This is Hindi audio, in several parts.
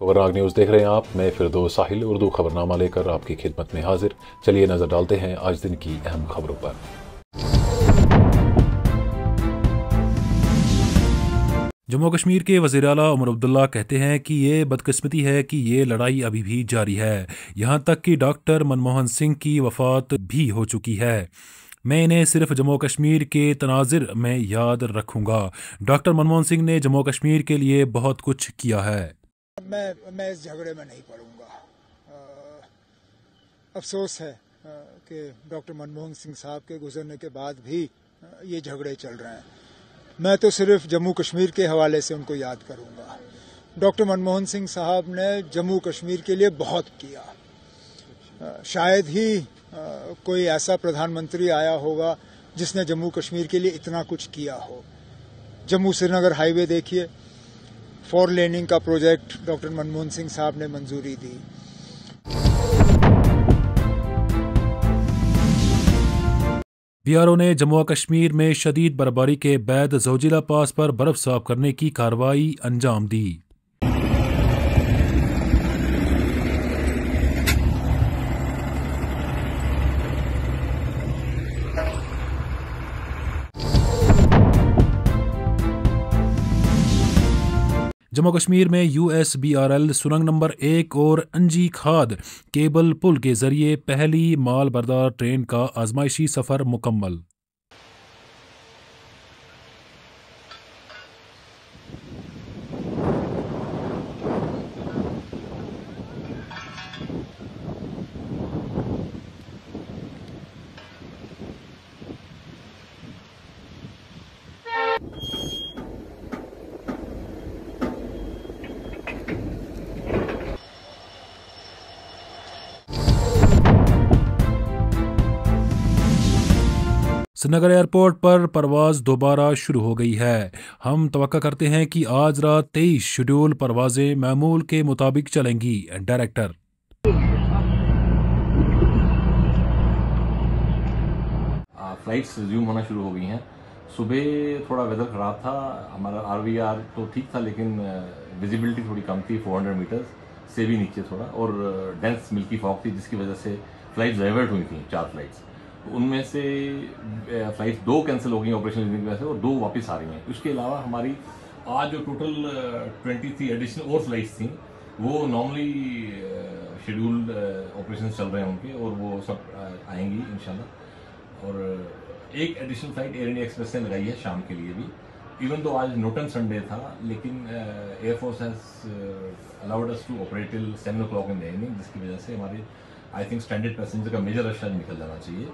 खबरनाक न्यूज़ देख रहे हैं आप। मैं फिरदौस साहिल उर्दू खबरनामा लेकर आपकी खिदमत में हाजिर। चलिए नज़र डालते हैं आज दिन की अहम खबरों पर। जम्मू कश्मीर के वज़ीर आला उमर अब्दुल्ला कहते हैं कि ये बदकिस्मती है कि ये लड़ाई अभी भी जारी है, यहाँ तक कि डॉक्टर मनमोहन सिंह की वफात भी हो चुकी है। मैं इन्हें सिर्फ जम्मू कश्मीर के तनाजिर में याद रखूंगा। डॉक्टर मनमोहन सिंह ने जम्मू कश्मीर के लिए बहुत कुछ किया है। मैं इस झगड़े में नहीं पड़ूंगा। अफसोस है कि डॉक्टर मनमोहन सिंह साहब के गुजरने के बाद भी ये झगड़े चल रहे हैं। मैं तो सिर्फ जम्मू कश्मीर के हवाले से उनको याद करूंगा। डॉक्टर मनमोहन सिंह साहब ने जम्मू कश्मीर के लिए बहुत किया। शायद ही कोई ऐसा प्रधानमंत्री आया होगा जिसने जम्मू कश्मीर के लिए इतना कुछ किया हो। जम्मू श्रीनगर हाईवे देखिए, 4 लेनिंग का प्रोजेक्ट डॉक्टर मनमोहन सिंह साहब ने मंजूरी दी। बीआरओ ने जम्मू कश्मीर में शदीद बर्फबारी के बाद जोजिला पास पर बर्फ साफ करने की कार्रवाई अंजाम दी। जम्मू कश्मीर में USBRL सुरंग नंबर 1 और अंजी खाद केबल पुल के जरिए पहली माल बरदार ट्रेन का आजमाइशी सफर मुकम्मल। श्रीनगर एयरपोर्ट पर परवाज दोबारा शुरू हो गई है। हम तवक्का करते हैं कि आज रात 23 शेड्यूल परवाजें मामूल के मुताबिक चलेंगी। डायरेक्टर फ्लाइट्स रिज्यूम होना शुरू हो गई हैं। सुबह थोड़ा वेदर ख़राब था, हमारा RVR तो ठीक था लेकिन विजिबिलिटी थोड़ी कम थी, 400 मीटर्स से भी नीचे थोड़ा, और डेंस मिल्की फॉग थी जिसकी वजह से फ़्लाइट्स डाइवर्ट हुई थी। 4 फ्लाइट्स, उनमें से फ्लाइट्स 2 कैंसिल हो गई ऑपरेशनल रीजन की वजह से और 2 वापस आ रही हैं। उसके अलावा हमारी आज जो टोटल 23 एडिशनल और फ्लाइट्स थी वो नॉर्मली शेड्यूल्ड ऑपरेशन चल रहे हैं उनके, और वो सब आएंगी इंशाल्लाह। और एक additional flight air India express ने लगाई है शाम के लिए भी, इवन तो आज नोटन संडे था, लेकिन air force has allowed us to operate till 7 o'clock in the evening, जिसकी वजह से हमारे आई थिंक स्टैंडर्ड पैसेंजर का मेजर रश निकल जाना चाहिए।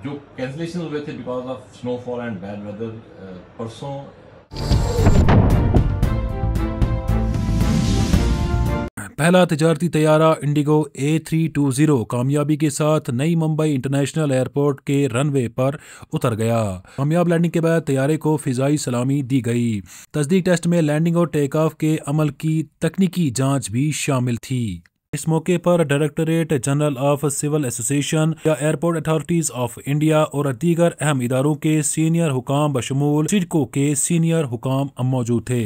जो कैंसिलेशन हुए थे because of snowfall and bad weather, परसों पहला तिजारती तैयारा इंडिगो A320 कामयाबी के साथ नई मुंबई इंटरनेशनल एयरपोर्ट के रनवे पर उतर गया। कामयाब लैंडिंग के बाद तैयारे को फिजाई सलामी दी गई। तस्दीक टेस्ट में लैंडिंग और टेक ऑफ के अमल की तकनीकी जांच भी शामिल थी। इस मौके पर directorate general of civil association या एयरपोर्ट अथॉरिटीज ऑफ इंडिया और दीगर अहम इदारों के सीनियर हुकाम बशमूल सिडको के सीनियर हुकाम मौजूद थे।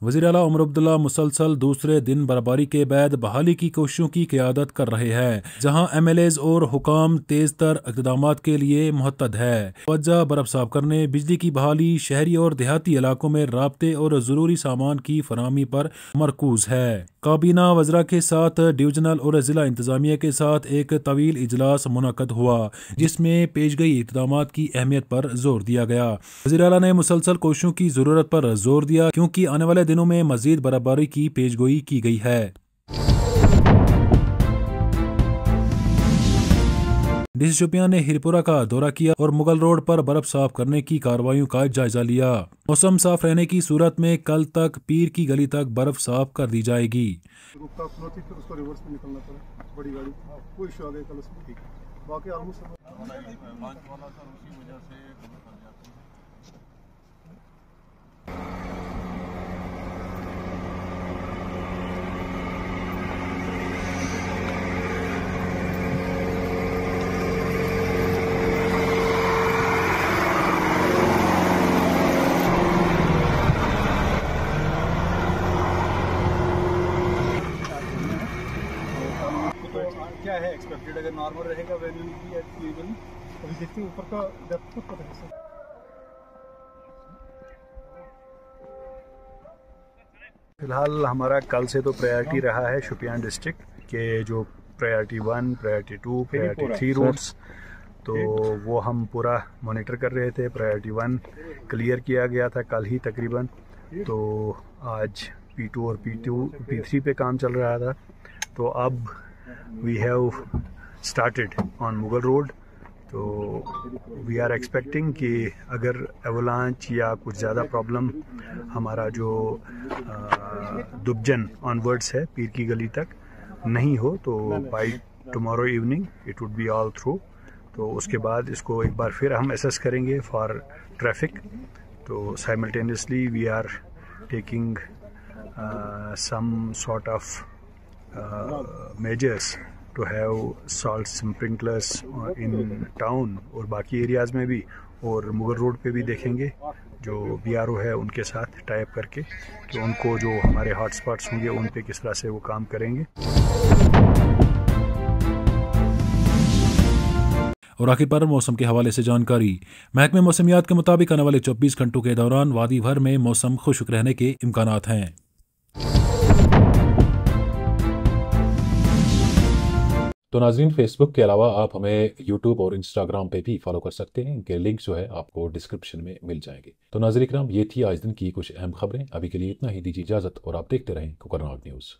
वज़ीर आला उमर अब्दुल्ला मुसलसल दूसरे दिन बर्फबारी के बाद बहाली की कोशिशों की क़यादत कर रहे हैं, जहां MLAs और हुकाम तेज तर इक़दामात के लिए मुहत्तद है। वजह बर्फ साफ करने, बिजली की बहाली, शहरी और देहाती इलाकों में राब्ते और ज़रूरी सामान की फराहमी पर मरकूज है। काबीना वज़रा के साथ डिवीजनल और ज़िला इंतज़ामिया के साथ एक तवील इजलास मुनक़द हुआ, जिसमें पेश गई इक़दामात की अहमियत पर जोर दिया गया। वज़ीर आला ने मुसलसल कोशिशों की ज़रूरत पर जोर दिया, क्योंकि आने वाले दिनों में मज़ीद बर्फबारी की पेशगोई की गई है। डीसी शोपियां ने हिरपुरा का दौरा किया और मुगल रोड पर बर्फ साफ करने की कार्रवाइयों का जायजा लिया। मौसम साफ रहने की सूरत में कल तक पीर की गली तक बर्फ साफ कर दी जाएगी। क्या है एक्सपेक्टेड, अगर नॉर्मल रहेगा when will be at sea level? अभी देखते हैं ऊपर का डेप्थ तो पता है सर। फिलहाल हमारा कल से तो प्रायोरिटी रहा है शोपियान डिस्ट्रिक्ट के जो प्रायोरिटी 1, प्रायोरिटी 2, प्रायोरिटी 3 रूट्स, तो वो हम पूरा मॉनिटर कर रहे थे। प्रायोरिटी 1 क्लियर किया गया था कल ही तकरीबन, तो आज P2 और P3 पे काम चल रहा था। तो अब we have started on Mughal road, तो वी आर एक्सपेक्टिंग कि अगर एवलांच या कुछ ज़्यादा प्रॉब्लम हमारा जो दुबजन ऑनवर्ड्स है पीर की गली तक नहीं हो, तो by tomorrow evening it would be all through. तो उसके बाद इसको एक बार फिर हम असेस करेंगे फॉर ट्रैफिक। तो simultaneously we are taking some sort of measures to have salt sprinklers in town और बाकी एरियाज़ में भी, और मुगल रोड पे भी देखेंगे जो BRO है उनके साथ टाइप करके कि उनको जो हमारे हॉटस्पॉट्स होंगे उन पे किस तरह से वो काम करेंगे। और आखिर पर मौसम के हवाले से जानकारी। महकमे मौसमियात के मुताबिक आने वाले 24 घंटों के दौरान वादी भर में मौसम खुश्क रहने के इम्कानात हैं। तो नाज़रीन, फेसबुक के अलावा आप हमें यूट्यूब और इंस्टाग्राम पे भी फॉलो कर सकते हैं। इनके लिंक जो है आपको डिस्क्रिप्शन में मिल जाएंगे। तो नाज़रीन इकराम, ये थी आज दिन की कुछ अहम खबरें। अभी के लिए इतना ही, दीजिए इजाज़त और आप देखते रहें कोकरनाग न्यूज़।